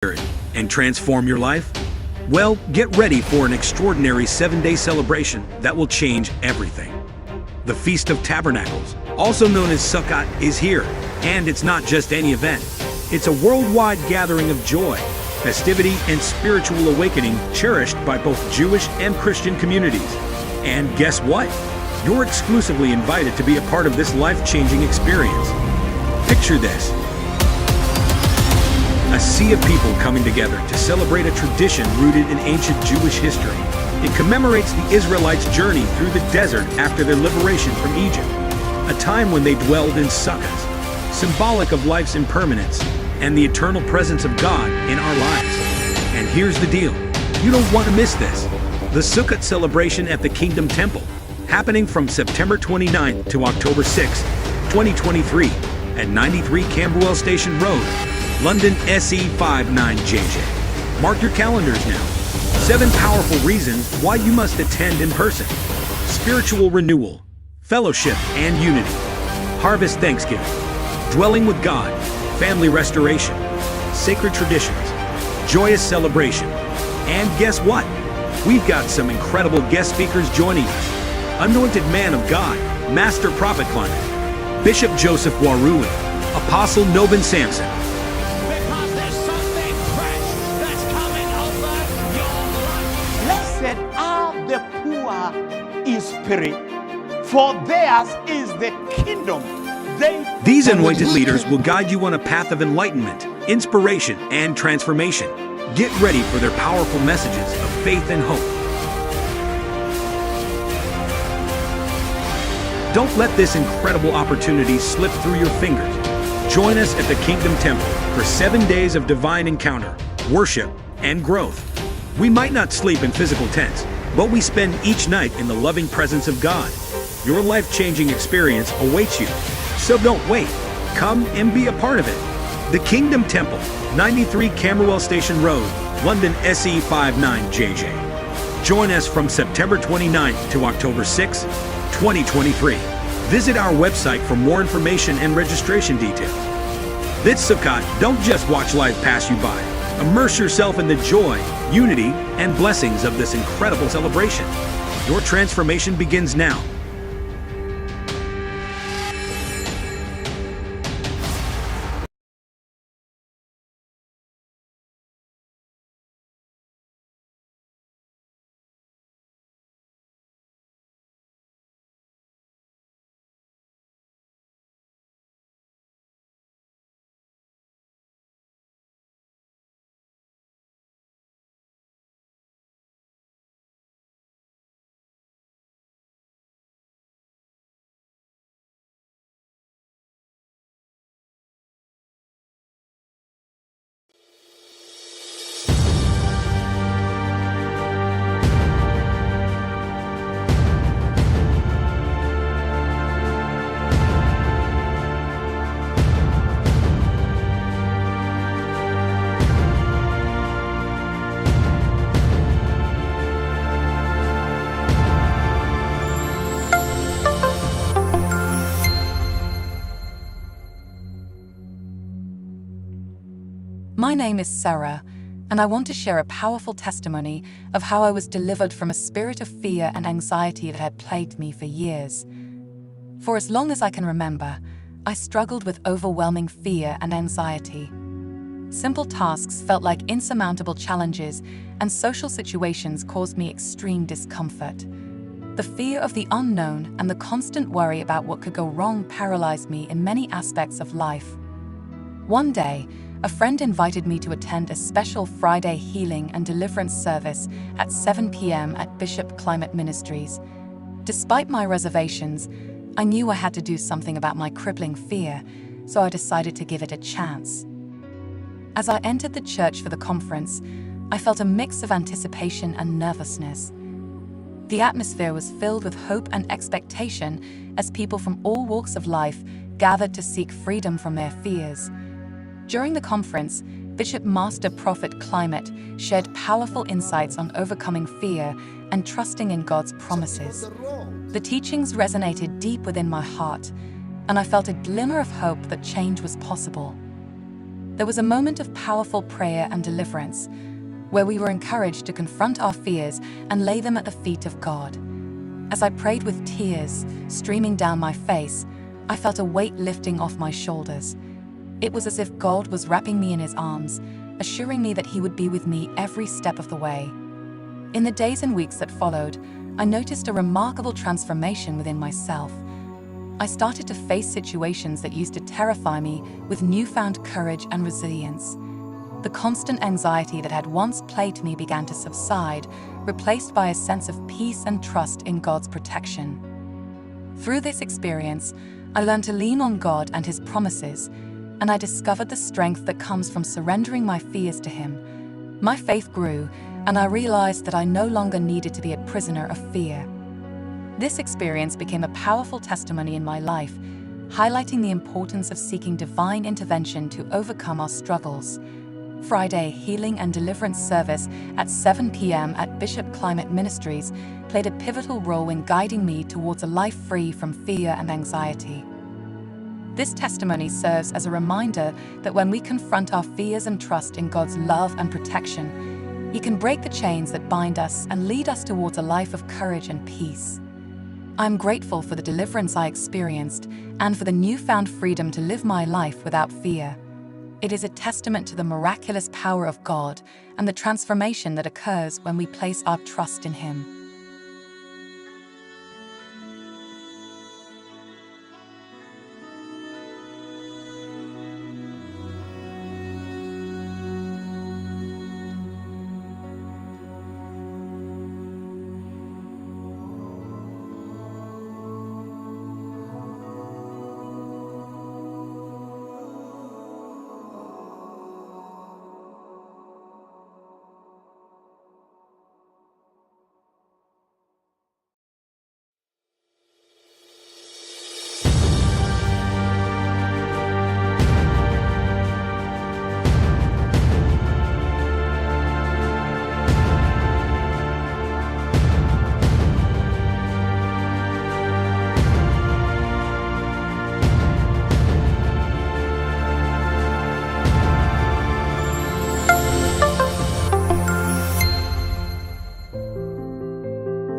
and transform your life? Well, get ready for an extraordinary 7-day celebration that will change everything. The Feast of Tabernacles, also known as Sukkot, is here, and it's not just any event. It's a worldwide gathering of joy, festivity, and spiritual awakening cherished by both Jewish and Christian communities. And guess what? You're exclusively invited to be a part of this life-changing experience. Picture this: a sea of people coming together to celebrate a tradition rooted in ancient Jewish history. It commemorates the Israelites' journey through the desert after their liberation from Egypt, a time when they dwelled in sukkahs, symbolic of life's impermanence and the eternal presence of God in our lives. And here's the deal: you don't want to miss this. The Sukkot celebration at the Kingdom Temple, happening from September 29th to October 6th, 2023, at 93 Camberwell Station Road, London SE59JJ. Mark your calendars now. 7 powerful reasons why you must attend in person. Spiritual renewal, fellowship and unity, harvest thanksgiving, dwelling with God, family restoration, sacred traditions, joyous celebration. And guess what? We've got some incredible guest speakers joining us. Anointed man of God, Master Prophet Climate, Bishop Joseph Warui, Apostle Nobin Samson. Because there's something fresh that's coming over your life. Blessed are the poor in spirit, for theirs is the kingdom. These anointed leaders will guide you on a path of enlightenment, inspiration, and transformation. Get ready for their powerful messages of faith and hope. Don't let this incredible opportunity slip through your fingers. Join us at the Kingdom Temple for 7 days of divine encounter, worship, and growth. We might not sleep in physical tents, but we spend each night in the loving presence of God. Your life-changing experience awaits you, so don't wait. Come and be a part of it. The Kingdom Temple, 93 Camberwell Station Road, London SE59JJ. Join us from September 29th to October 6th, 2023. Visit our website for more information and registration details. This Sukkot, don't just watch life pass you by. Immerse yourself in the joy, unity, and blessings of this incredible celebration. Your transformation begins now. My name is Sarah, and I want to share a powerful testimony of how I was delivered from a spirit of fear and anxiety that had plagued me for years. For as long as I can remember, I struggled with overwhelming fear and anxiety. Simple tasks felt like insurmountable challenges, and social situations caused me extreme discomfort. The fear of the unknown and the constant worry about what could go wrong paralyzed me in many aspects of life. One day, a friend invited me to attend a special Friday healing and deliverance service at 7 p.m. at Bishop Climate Ministries. Despite my reservations, I knew I had to do something about my crippling fear, so I decided to give it a chance. As I entered the church for the conference, I felt a mix of anticipation and nervousness. The atmosphere was filled with hope and expectation as people from all walks of life gathered to seek freedom from their fears. During the conference, Bishop Master Prophet Climate shared powerful insights on overcoming fear and trusting in God's promises. The teachings resonated deep within my heart, and I felt a glimmer of hope that change was possible. there was a moment of powerful prayer and deliverance, where we were encouraged to confront our fears and lay them at the feet of God. As I prayed with tears streaming down my face, I felt a weight lifting off my shoulders. It was as if God was wrapping me in his arms, assuring me that he would be with me every step of the way. In the days and weeks that followed, I noticed a remarkable transformation within myself. I started to face situations that used to terrify me with newfound courage and resilience. The constant anxiety that had once plagued me began to subside, replaced by a sense of peace and trust in God's protection. Through this experience, I learned to lean on God and his promises, and I discovered the strength that comes from surrendering my fears to him. My faith grew, and I realized that I no longer needed to be a prisoner of fear. This experience became a powerful testimony in my life, highlighting the importance of seeking divine intervention to overcome our struggles. Friday Healing and Deliverance Service at 7 p.m. at Bishop Climate Ministries played a pivotal role in guiding me towards a life free from fear and anxiety. This testimony serves as a reminder that when we confront our fears and trust in God's love and protection, he can break the chains that bind us and lead us towards a life of courage and peace. I'm grateful for the deliverance I experienced and for the newfound freedom to live my life without fear. It is a testament to the miraculous power of God and the transformation that occurs when we place our trust in him.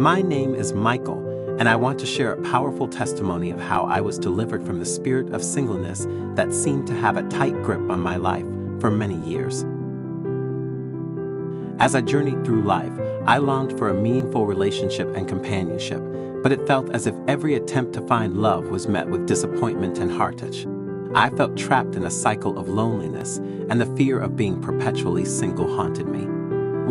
My name is Michael, and I want to share a powerful testimony of how I was delivered from the spirit of singleness that seemed to have a tight grip on my life for many years. As I journeyed through life, I longed for a meaningful relationship and companionship, but it felt as if every attempt to find love was met with disappointment and heartache. I felt trapped in a cycle of loneliness, and the fear of being perpetually single haunted me.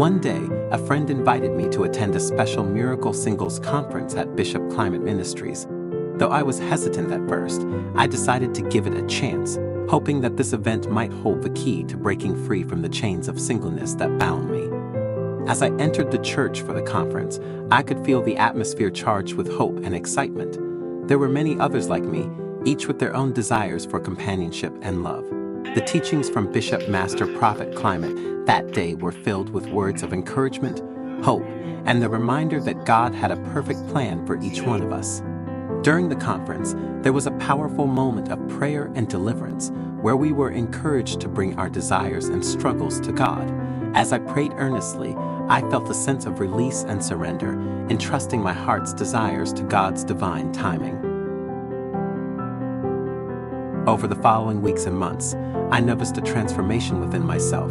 One day, a friend invited me to attend a special Miracle Singles Conference at Bishop Climate Ministries. Though I was hesitant at first, I decided to give it a chance, hoping that this event might hold the key to breaking free from the chains of singleness that bound me. As I entered the church for the conference, I could feel the atmosphere charged with hope and excitement. There were many others like me, each with their own desires for companionship and love. The teachings from Bishop Master Prophet Climate that day were filled with words of encouragement, hope, and the reminder that God had a perfect plan for each one of us. During the conference, there was a powerful moment of prayer and deliverance where we were encouraged to bring our desires and struggles to God. As I prayed earnestly, I felt a sense of release and surrender, entrusting my heart's desires to God's divine timing. Over the following weeks and months, I noticed a transformation within myself.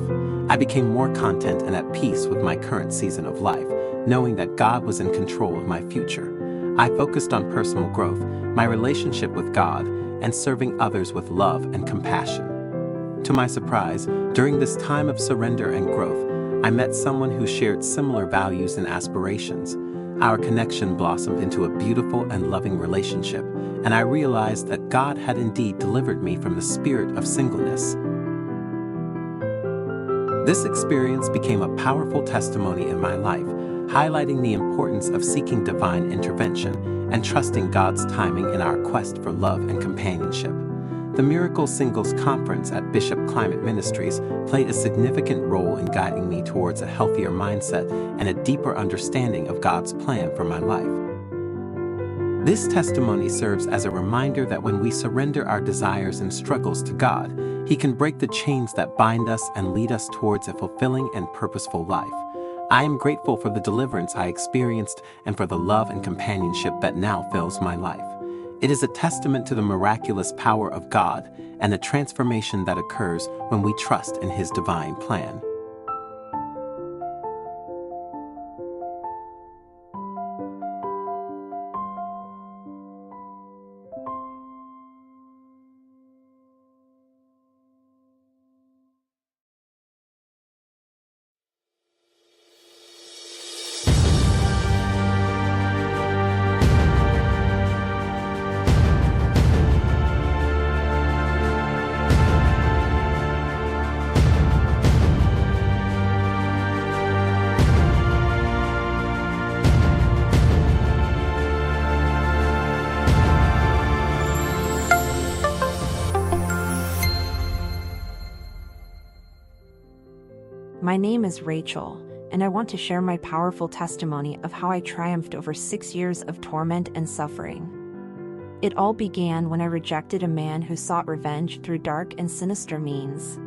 I became more content and at peace with my current season of life, knowing that God was in control of my future. I focused on personal growth, my relationship with God, and serving others with love and compassion. To my surprise, during this time of surrender and growth, I met someone who shared similar values and aspirations. Our connection blossomed into a beautiful and loving relationship, and I realized that God had indeed delivered me from the spirit of singleness. This experience became a powerful testimony in my life, highlighting the importance of seeking divine intervention and trusting God's timing in our quest for love and companionship. The Miracle Singles Conference at Bishop Climate Ministries played a significant role in guiding me towards a healthier mindset and a deeper understanding of God's plan for my life. This testimony serves as a reminder that when we surrender our desires and struggles to God, He can break the chains that bind us and lead us towards a fulfilling and purposeful life. I am grateful for the deliverance I experienced and for the love and companionship that now fills my life. It is a testament to the miraculous power of God and the transformation that occurs when we trust in His divine plan. My name is Rachel, and I want to share my powerful testimony of how I triumphed over 6 years of torment and suffering. It all began when I rejected a man who sought revenge through dark and sinister means.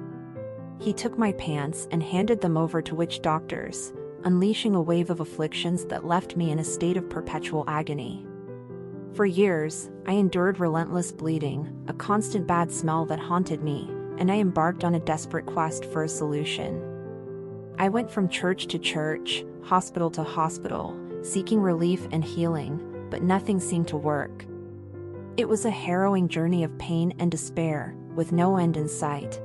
He took my pants and handed them over to witch doctors, unleashing a wave of afflictions that left me in a state of perpetual agony. For years, I endured relentless bleeding, a constant bad smell that haunted me, and I embarked on a desperate quest for a solution. I went from church to church, hospital to hospital, seeking relief and healing, but nothing seemed to work. It was a harrowing journey of pain and despair, with no end in sight.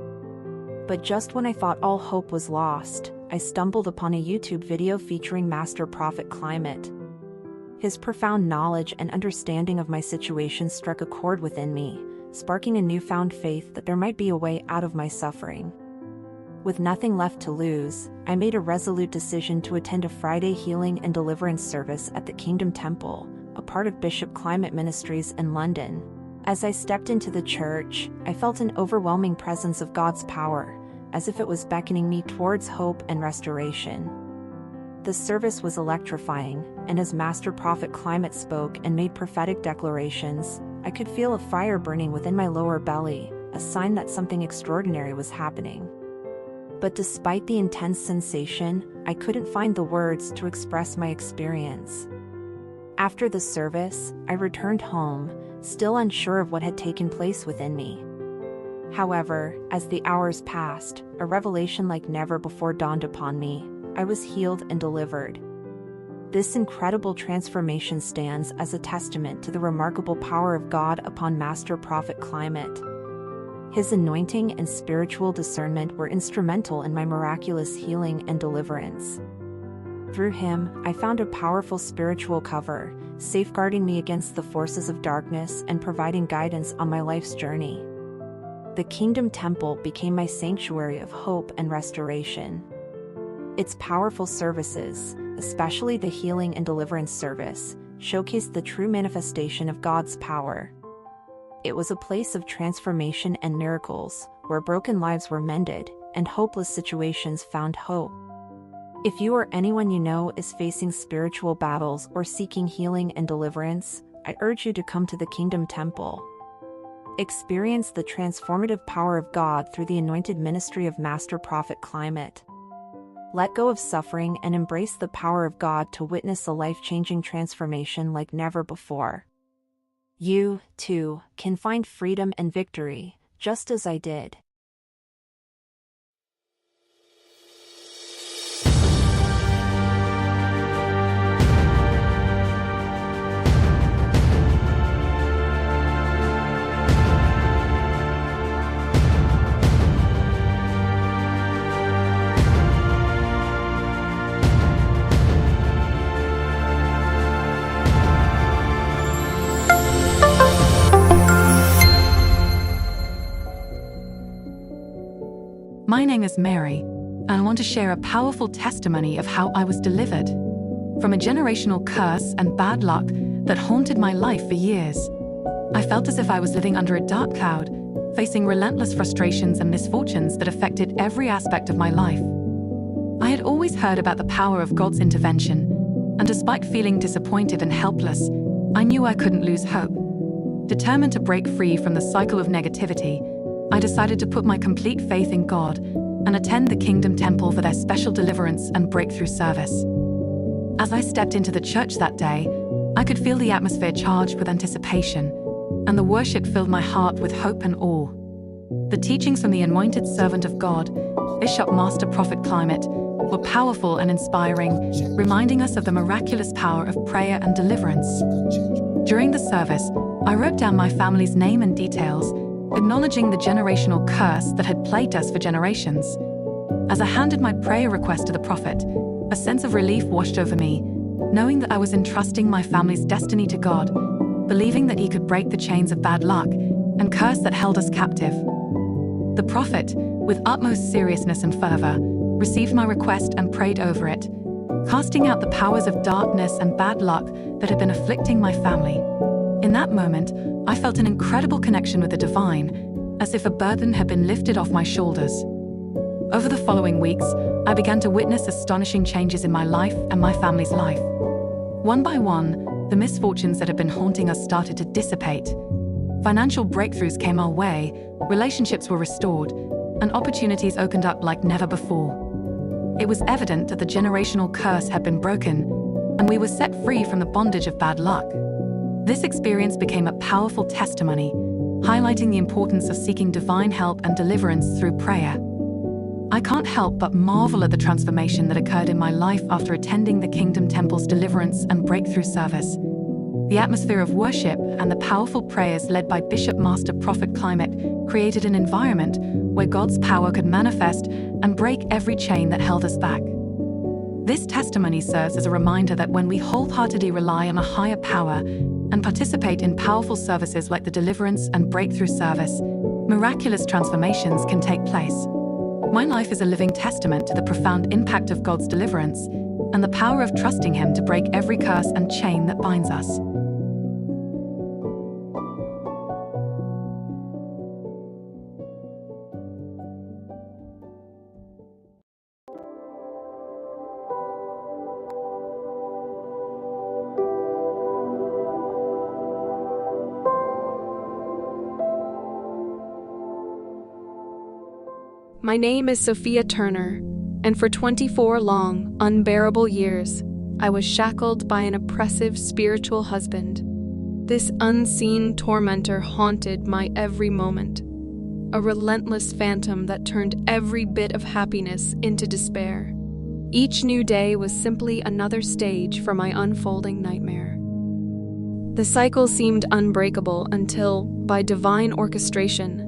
But just when I thought all hope was lost, I stumbled upon a YouTube video featuring Master Prophet Climate. His profound knowledge and understanding of my situation struck a chord within me, sparking a newfound faith that there might be a way out of my suffering. With nothing left to lose, I made a resolute decision to attend a Friday healing and deliverance service at the Kingdom Temple, a part of Bishop Climate Ministries in London. As I stepped into the church, I felt an overwhelming presence of God's power, as if it was beckoning me towards hope and restoration. The service was electrifying, and as Master Prophet Climate spoke and made prophetic declarations, I could feel a fire burning within my lower belly, a sign that something extraordinary was happening. But despite the intense sensation, I couldn't find the words to express my experience. After the service, I returned home, still unsure of what had taken place within me. However, as the hours passed, a revelation like never before dawned upon me. I was healed and delivered. This incredible transformation stands as a testament to the remarkable power of God upon Master Prophet Climate. His anointing and spiritual discernment were instrumental in my miraculous healing and deliverance. Through him, I found a powerful spiritual cover, safeguarding me against the forces of darkness and providing guidance on my life's journey. The Kingdom Temple became my sanctuary of hope and restoration. Its powerful services, especially the healing and deliverance service, showcased the true manifestation of God's power. It was a place of transformation and miracles, where broken lives were mended, and hopeless situations found hope. If you or anyone you know is facing spiritual battles or seeking healing and deliverance, I urge you to come to the Kingdom Temple. Experience the transformative power of God through the anointed ministry of Master Prophet Climate. Let go of suffering and embrace the power of God to witness a life-changing transformation like never before. You, too, can find freedom and victory, just as I did. My name is Mary, and I want to share a powerful testimony of how I was delivered from a generational curse and bad luck that haunted my life for years. I felt as if I was living under a dark cloud, facing relentless frustrations and misfortunes that affected every aspect of my life. I had always heard about the power of God's intervention, and despite feeling disappointed and helpless, I knew I couldn't lose hope. Determined to break free from the cycle of negativity, I decided to put my complete faith in God and attend the Kingdom Temple for their special deliverance and breakthrough service. As I stepped into the church that day, I could feel the atmosphere charged with anticipation, and the worship filled my heart with hope and awe. The teachings from the anointed servant of God, Bishop Master Prophet Climate, were powerful and inspiring, reminding us of the miraculous power of prayer and deliverance. During the service, I wrote down my family's name and details, acknowledging the generational curse that had plagued us for generations. As I handed my prayer request to the prophet, a sense of relief washed over me, knowing that I was entrusting my family's destiny to God, believing that He could break the chains of bad luck and curse that held us captive. The prophet, with utmost seriousness and fervor, received my request and prayed over it, casting out the powers of darkness and bad luck that had been afflicting my family. In that moment, I felt an incredible connection with the divine, as if a burden had been lifted off my shoulders. Over the following weeks, I began to witness astonishing changes in my life and my family's life. One by one, the misfortunes that had been haunting us started to dissipate. Financial breakthroughs came our way, relationships were restored, and opportunities opened up like never before. It was evident that the generational curse had been broken, and we were set free from the bondage of bad luck. This experience became a powerful testimony, highlighting the importance of seeking divine help and deliverance through prayer. I can't help but marvel at the transformation that occurred in my life after attending the Kingdom Temple's deliverance and breakthrough service. The atmosphere of worship and the powerful prayers led by Bishop Master Prophet Climate created an environment where God's power could manifest and break every chain that held us back. This testimony serves as a reminder that when we wholeheartedly rely on a higher power and participate in powerful services like the deliverance and breakthrough service, miraculous transformations can take place. My life is a living testament to the profound impact of God's deliverance and the power of trusting Him to break every curse and chain that binds us. My name is Sophia Turner, and for 24 long, unbearable years, I was shackled by an oppressive spiritual husband. This unseen tormentor haunted my every moment, a relentless phantom that turned every bit of happiness into despair. Each new day was simply another stage for my unfolding nightmare. The cycle seemed unbreakable until, by divine orchestration,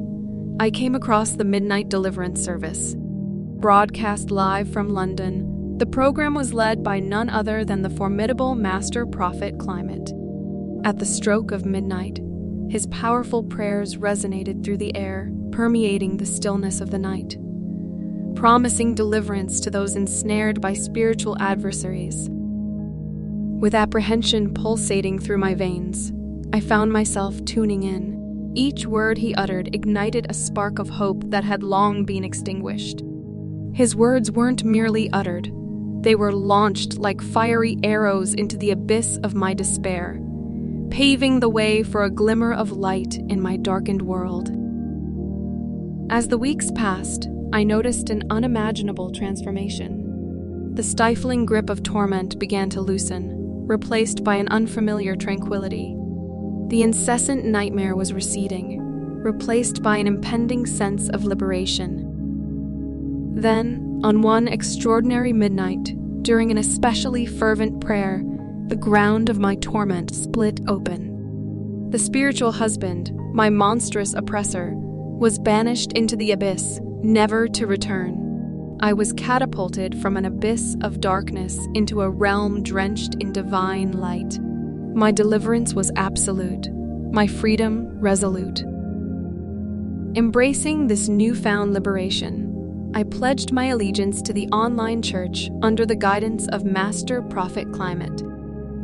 I came across the Midnight Deliverance Service. Broadcast live from London, the program was led by none other than the formidable Master Prophet Climate. At the stroke of midnight, his powerful prayers resonated through the air, permeating the stillness of the night, promising deliverance to those ensnared by spiritual adversaries. With apprehension pulsating through my veins, I found myself tuning in. Each word he uttered ignited a spark of hope that had long been extinguished. His words weren't merely uttered, they were launched like fiery arrows into the abyss of my despair, paving the way for a glimmer of light in my darkened world. As the weeks passed, I noticed an unimaginable transformation. The stifling grip of torment began to loosen, replaced by an unfamiliar tranquility. The incessant nightmare was receding, replaced by an impending sense of liberation. Then, on one extraordinary midnight, during an especially fervent prayer, the ground of my torment split open. The spiritual husband, my monstrous oppressor, was banished into the abyss, never to return. I was catapulted from an abyss of darkness into a realm drenched in divine light. My deliverance was absolute, my freedom resolute. Embracing this newfound liberation, I pledged my allegiance to the online church under the guidance of Master Prophet Climate.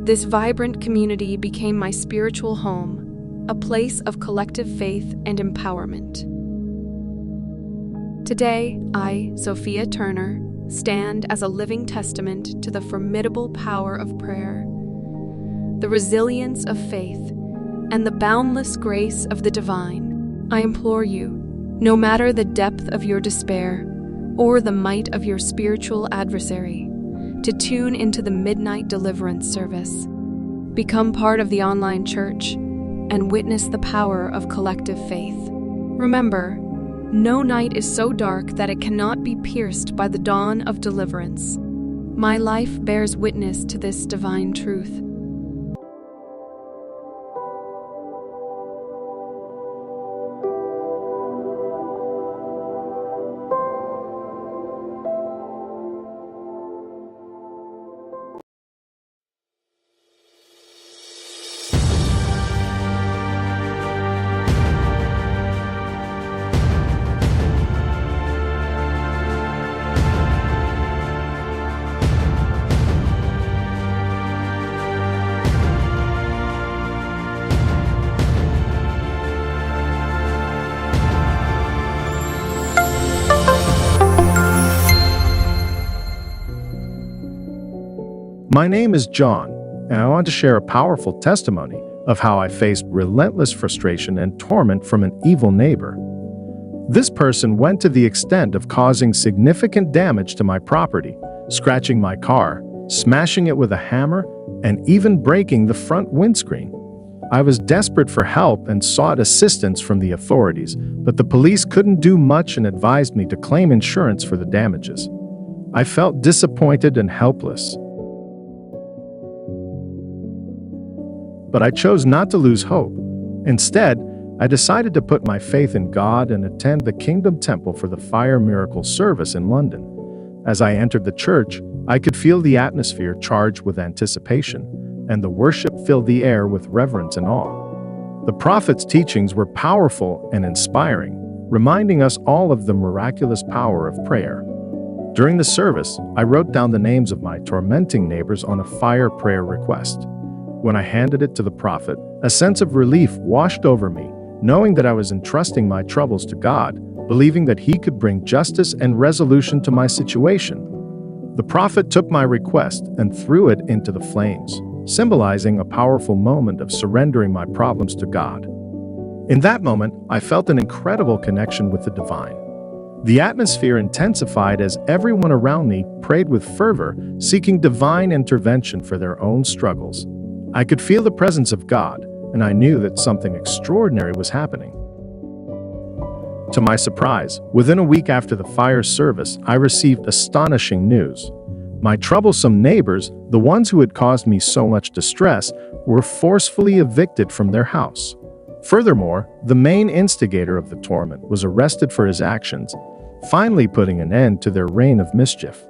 This vibrant community became my spiritual home, a place of collective faith and empowerment. Today, I, Sophia Turner, stand as a living testament to the formidable power of prayer. the resilience of faith, and the boundless grace of the divine. I implore you, no matter the depth of your despair or the might of your spiritual adversary, to tune into the Midnight Deliverance service. Become part of the online church and witness the power of collective faith. Remember, no night is so dark that it cannot be pierced by the dawn of deliverance. My life bears witness to this divine truth. My name is John, and I want to share a powerful testimony of how I faced relentless frustration and torment from an evil neighbor. This person went to the extent of causing significant damage to my property, scratching my car, smashing it with a hammer, and even breaking the front windscreen. I was desperate for help and sought assistance from the authorities, but the police couldn't do much and advised me to claim insurance for the damages. I felt disappointed and helpless. But I chose not to lose hope. Instead, I decided to put my faith in God and attend the Kingdom Temple for the Fire Miracle service in London. As I entered the church, I could feel the atmosphere charged with anticipation, and the worship filled the air with reverence and awe. The prophet's teachings were powerful and inspiring, reminding us all of the miraculous power of prayer. During the service, I wrote down the names of my tormenting neighbors on a fire prayer request. When I handed it to the prophet, a sense of relief washed over me, knowing that I was entrusting my troubles to God, believing that He could bring justice and resolution to my situation. The prophet took my request and threw it into the flames, symbolizing a powerful moment of surrendering my problems to God. In that moment, I felt an incredible connection with the divine. The atmosphere intensified as everyone around me prayed with fervor, seeking divine intervention for their own struggles. I could feel the presence of God, and I knew that something extraordinary was happening. To my surprise, within a week after the fire service, I received astonishing news. My troublesome neighbors, the ones who had caused me so much distress, were forcefully evicted from their house. Furthermore, the main instigator of the torment was arrested for his actions, finally putting an end to their reign of mischief.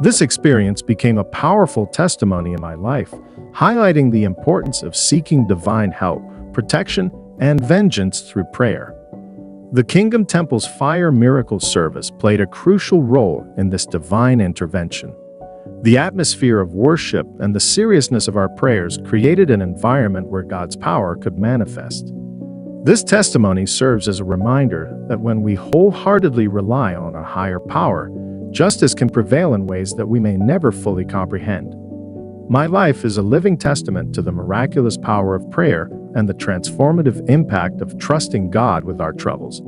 This experience became a powerful testimony in my life, highlighting the importance of seeking divine help, protection, and vengeance through prayer. The Kingdom Temple's Fire Miracle service played a crucial role in this divine intervention. The atmosphere of worship and the seriousness of our prayers created an environment where God's power could manifest. This testimony serves as a reminder that when we wholeheartedly rely on a higher power, justice can prevail in ways that we may never fully comprehend. My life is a living testament to the miraculous power of prayer and the transformative impact of trusting God with our troubles.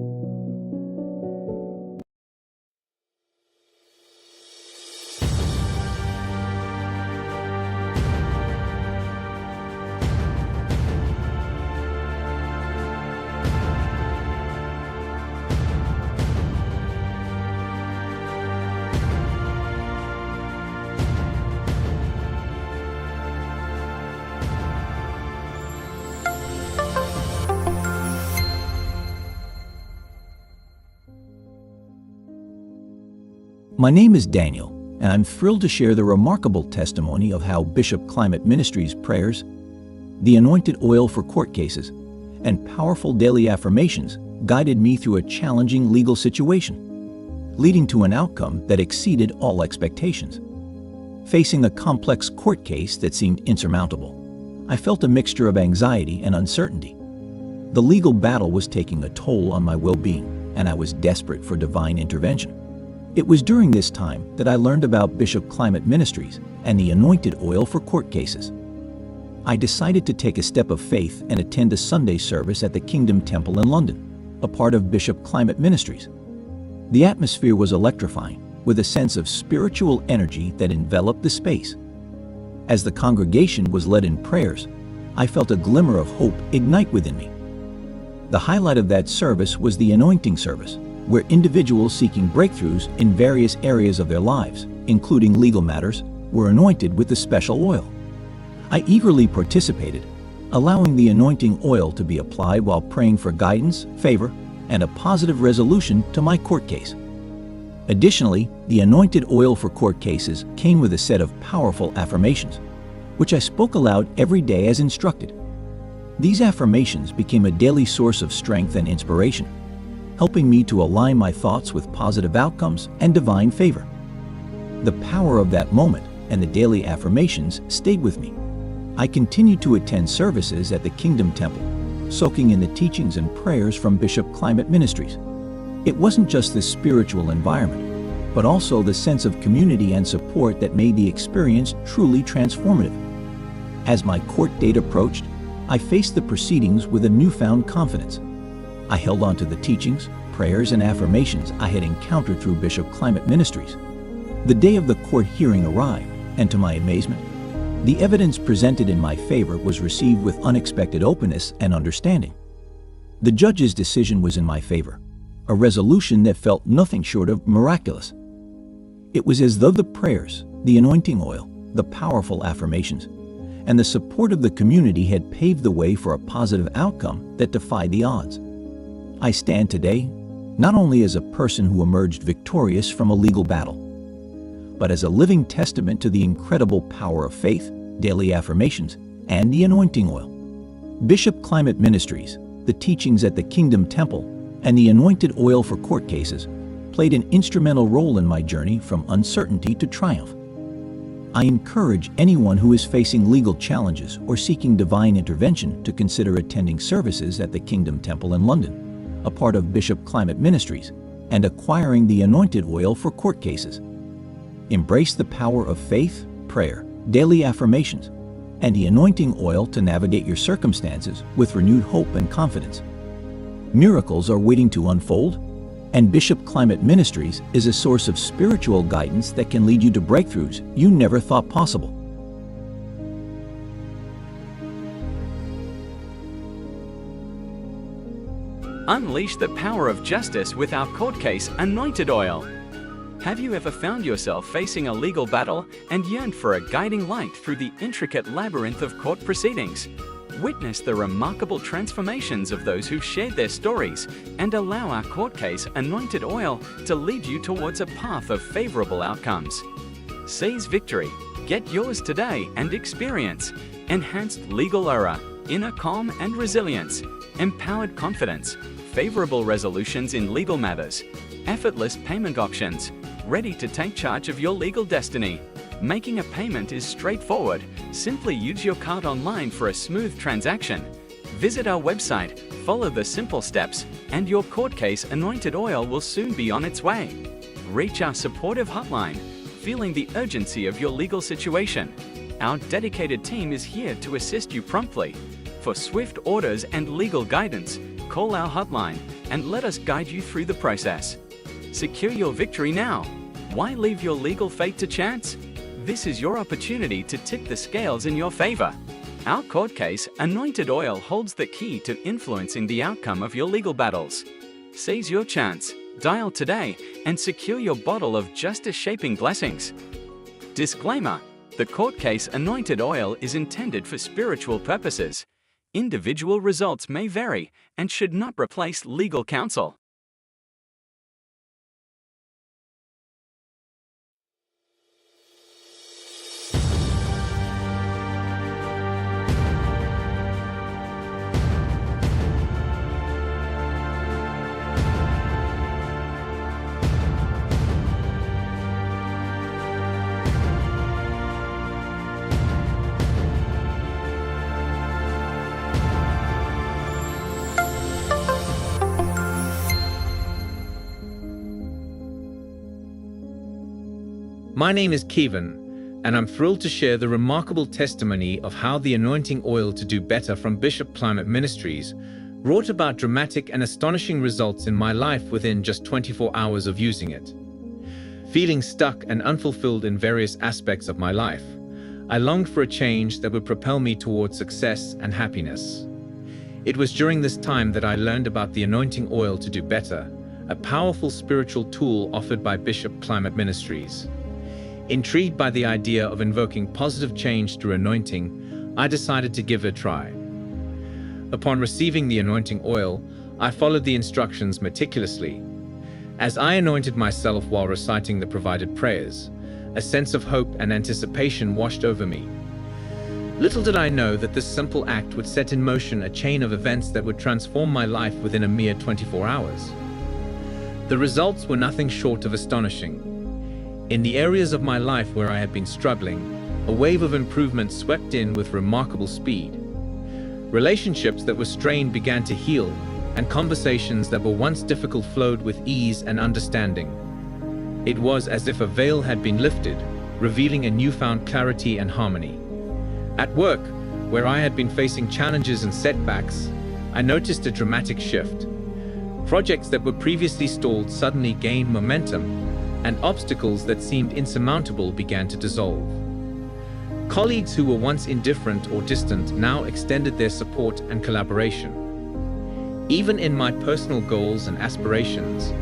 My name is Daniel, and I'm thrilled to share the remarkable testimony of how Bishop Climate Ministries' prayers, the anointed oil for court cases, and powerful daily affirmations guided me through a challenging legal situation, leading to an outcome that exceeded all expectations. Facing a complex court case that seemed insurmountable, I felt a mixture of anxiety and uncertainty. The legal battle was taking a toll on my well-being, and I was desperate for divine intervention. It was during this time that I learned about Bishop Climate Ministries and the anointed oil for court cases. I decided to take a step of faith and attend a Sunday service at the Kingdom Temple in London, a part of Bishop Climate Ministries. The atmosphere was electrifying, with a sense of spiritual energy that enveloped the space. As the congregation was led in prayers, I felt a glimmer of hope ignite within me. The highlight of that service was the anointing service, where individuals seeking breakthroughs in various areas of their lives, including legal matters, were anointed with the special oil. I eagerly participated, allowing the anointing oil to be applied while praying for guidance, favor, and a positive resolution to my court case. Additionally, the anointed oil for court cases came with a set of powerful affirmations, which I spoke aloud every day as instructed. These affirmations became a daily source of strength and inspiration, helping me to align my thoughts with positive outcomes and divine favor. The power of that moment and the daily affirmations stayed with me. I continued to attend services at the Kingdom Temple, soaking in the teachings and prayers from Bishop Climate Ministries. It wasn't just the spiritual environment, but also the sense of community and support that made the experience truly transformative. As my court date approached, I faced the proceedings with a newfound confidence. I held on to the teachings, prayers, and affirmations I had encountered through Bishop Climate Ministries. The day of the court hearing arrived, and to my amazement, the evidence presented in my favor was received with unexpected openness and understanding. The judge's decision was in my favor, a resolution that felt nothing short of miraculous. It was as though the prayers, the anointing oil, the powerful affirmations, and the support of the community had paved the way for a positive outcome that defied the odds. I stand today not only as a person who emerged victorious from a legal battle, but as a living testament to the incredible power of faith, daily affirmations, and the anointing oil. Bishop Climate Ministries, the teachings at the Kingdom Temple, and the anointed oil for court cases played an instrumental role in my journey from uncertainty to triumph. I encourage anyone who is facing legal challenges or seeking divine intervention to consider attending services at the Kingdom Temple in London, a part of Bishop Climate Ministries, and acquiring the anointed oil for court cases. Embrace the power of faith, prayer, daily affirmations, and the anointing oil to navigate your circumstances with renewed hope and confidence. Miracles are waiting to unfold, and Bishop Climate Ministries is a source of spiritual guidance that can lead you to breakthroughs you never thought possible. Unleash the power of justice with our court case, Anointed Oil. Have you ever found yourself facing a legal battle and yearned for a guiding light through the intricate labyrinth of court proceedings? Witness the remarkable transformations of those who shared their stories and allow our court case, Anointed Oil, to lead you towards a path of favorable outcomes. Seize victory. Get yours today and experience enhanced legal aura, inner calm and resilience, empowered confidence, favorable resolutions in legal matters, effortless payment options, ready to take charge of your legal destiny. Making a payment is straightforward. Simply use your card online for a smooth transaction. Visit our website, follow the simple steps, and your court case, Anointed Oil, will soon be on its way. Reach our supportive hotline, feeling the urgency of your legal situation. Our dedicated team is here to assist you promptly. For swift orders and legal guidance, call our hotline and let us guide you through the process. Secure your victory now. Why leave your legal fate to chance? This is your opportunity to tip the scales in your favor. Our court case, Anointed Oil, holds the key to influencing the outcome of your legal battles. Seize your chance, dial today, and secure your bottle of justice-shaping blessings. Disclaimer: the court case, Anointed Oil, is intended for spiritual purposes. Individual results may vary and should not replace legal counsel. My name is Kevin. and I'm thrilled to share the remarkable testimony of how the anointing oil to do better from Bishop Climate Ministries brought about dramatic and astonishing results in my life within just 24 hours of using it. Feeling stuck and unfulfilled in various aspects of my life, I longed for a change that would propel me towards success and happiness. It was during this time that I learned about the anointing oil to do better, a powerful spiritual tool offered by Bishop Climate Ministries. Intrigued by the idea of invoking positive change through anointing, I decided to give it a try. Upon receiving the anointing oil, I followed the instructions meticulously. As I anointed myself while reciting the provided prayers, a sense of hope and anticipation washed over me. Little did I know that this simple act would set in motion a chain of events that would transform my life within a mere 24 hours. The results were nothing short of astonishing. In the areas of my life where I had been struggling, a wave of improvement swept in with remarkable speed. Relationships that were strained began to heal, and conversations that were once difficult flowed with ease and understanding. It was as if a veil had been lifted, revealing a newfound clarity and harmony. At work, where I had been facing challenges and setbacks, I noticed a dramatic shift. Projects that were previously stalled suddenly gained momentum, and obstacles that seemed insurmountable began to dissolve. Colleagues who were once indifferent or distant now extended their support and collaboration. Even in my personal goals and aspirations,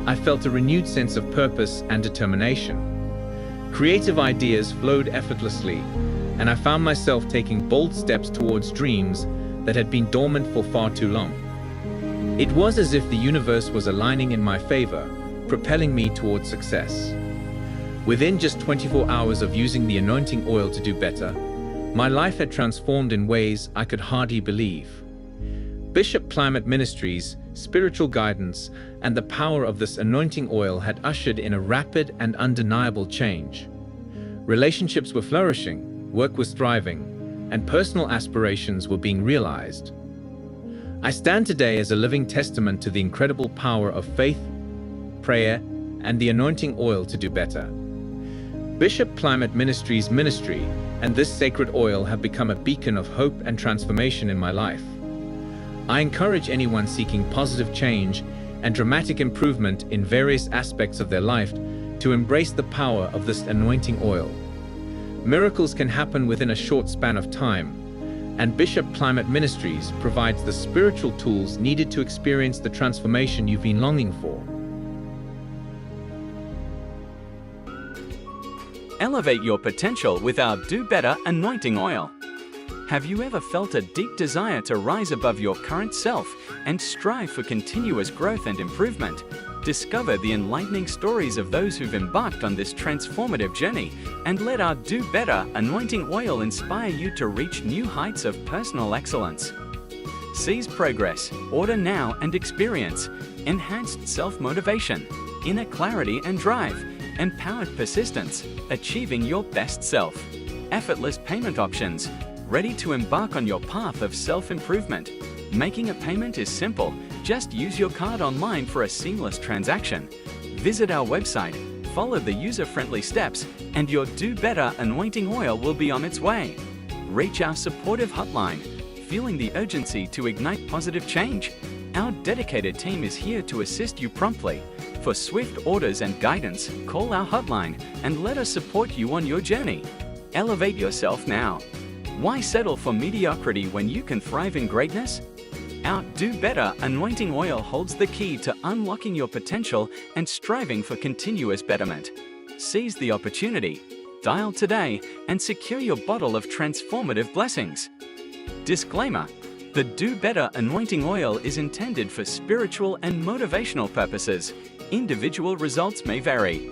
I felt a renewed sense of purpose and determination. Creative ideas flowed effortlessly, and I found myself taking bold steps towards dreams that had been dormant for far too long. It was as if the universe was aligning in my favor, propelling me towards success. Within just 24 hours of using the anointing oil to do better, my life had transformed in ways I could hardly believe. Bishop Climate Ministries' spiritual guidance and the power of this anointing oil had ushered in a rapid and undeniable change. Relationships were flourishing, work was thriving, and personal aspirations were being realized. I stand today as a living testament to the incredible power of faith, prayer, and the anointing oil to do better. Bishop Climate Ministries' ministry and this sacred oil have become a beacon of hope and transformation in my life. I encourage anyone seeking positive change and dramatic improvement in various aspects of their life to embrace the power of this anointing oil. Miracles can happen within a short span of time, and Bishop Climate Ministries provides the spiritual tools needed to experience the transformation you've been longing for. Elevate your potential with our Do Better anointing oil. Have you ever felt a deep desire to rise above your current self and strive for continuous growth and improvement? Discover the enlightening stories of those who've embarked on this transformative journey, and let our Do Better anointing oil inspire you to reach new heights of personal excellence. Seize progress, order now and experience enhanced self-motivation, inner clarity and drive, empowered persistence, achieving your best self, effortless payment options, ready to embark on your path of self-improvement. Making a payment is simple. Just use your card online for a seamless transaction. Visit our website, follow the user-friendly steps, and your Do Better anointing oil will be on its way. Reach our supportive hotline, feeling the urgency to ignite positive change. Our dedicated team is here to assist you promptly. For swift orders and guidance, call our hotline and let us support you on your journey. Elevate yourself now. Why settle for mediocrity when you can thrive in greatness? Our Do Better anointing oil holds the key to unlocking your potential and striving for continuous betterment. Seize the opportunity, dial today, and secure your bottle of transformative blessings. Disclaimer: the Do Better anointing oil is intended for spiritual and motivational purposes. Individual results may vary.